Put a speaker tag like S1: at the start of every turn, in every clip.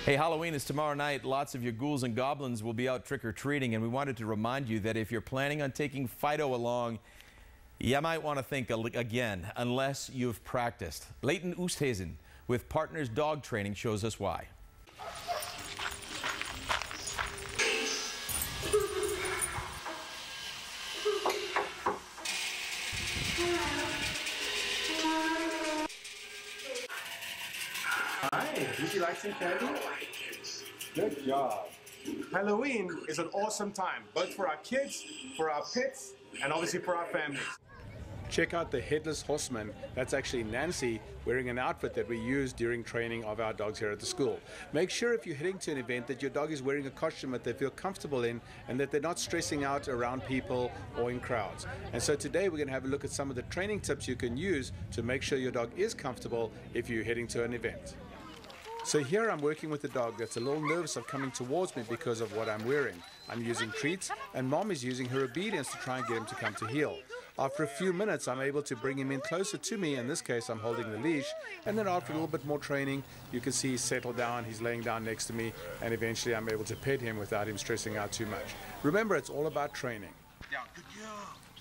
S1: Hey, Halloween is tomorrow night. Lots of your ghouls and goblins will be out trick-or-treating, and we wanted to remind you that if you're planning on taking Fido along, you might want to think again, unless you've practiced. Leighton with Partners Dog Training shows us why.
S2: Hi, would you like some candy? Good job. Halloween is an awesome time, both for our kids, for our pets, and obviously for our families. Check out the Headless Horseman. That's actually Nancy wearing an outfit that we use during training of our dogs here at the school. Make sure if you're heading to an event that your dog is wearing a costume that they feel comfortable in and that they're not stressing out around people or in crowds. And so today we're going to have a look at some of the training tips you can use to make sure your dog is comfortable if you're heading to an event. So here I'm working with a dog that's a little nervous of coming towards me because of what I'm wearing. I'm using treats and Mom is using her obedience to try and get him to come to heel. After a few minutes I'm able to bring him in closer to me. In this case I'm holding the leash, and then after a little bit more training you can see he's settled down, he's laying down next to me, and eventually I'm able to pet him without him stressing out too much. Remember, it's all about training.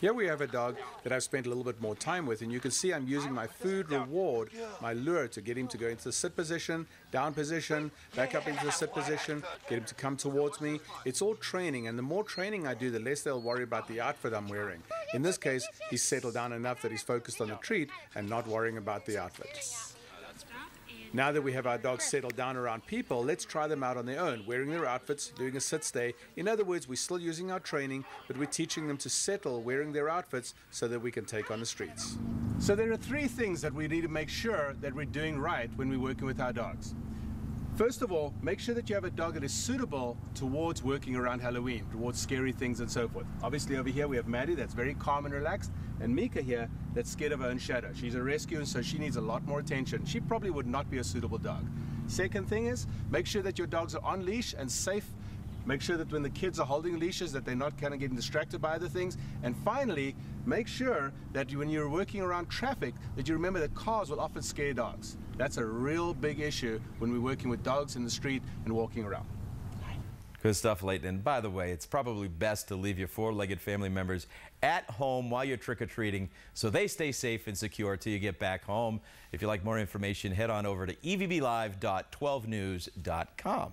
S2: Here we have a dog that I've spent a little bit more time with, and you can see I'm using my food reward, my lure, to get him to go into the sit position, down position, back up into the sit position, get him to come towards me. It's all training, and the more training I do, the less they'll worry about the outfit I'm wearing. In this case, he's settled down enough that he's focused on the treat and not worrying about the outfit. Now that we have our dogs settled down around people, let's try them out on their own, wearing their outfits, doing a sit-stay. In other words, we're still using our training, but we're teaching them to settle wearing their outfits so that we can take on the streets. So there are three things that we need to make sure that we're doing right when we're working with our dogs. First of all, make sure that you have a dog that is suitable towards working around Halloween, towards scary things and so forth. Obviously over here we have Maddie, that's very calm and relaxed, and Mika here, that's scared of her own shadow. She's a rescue, and so she needs a lot more attention. She probably would not be a suitable dog. Second thing is, make sure that your dogs are on leash and safe. Make sure that when the kids are holding leashes that they're not kind of getting distracted by other things. And finally, make sure that when you're working around traffic, that you remember that cars will often scare dogs. That's a real big issue when we're working with dogs in the street and walking around.
S1: Good stuff, Leighton. And by the way, it's probably best to leave your four-legged family members at home while you're trick-or-treating so they stay safe and secure till you get back home. If you'd like more information, head on over to evblive.12news.com.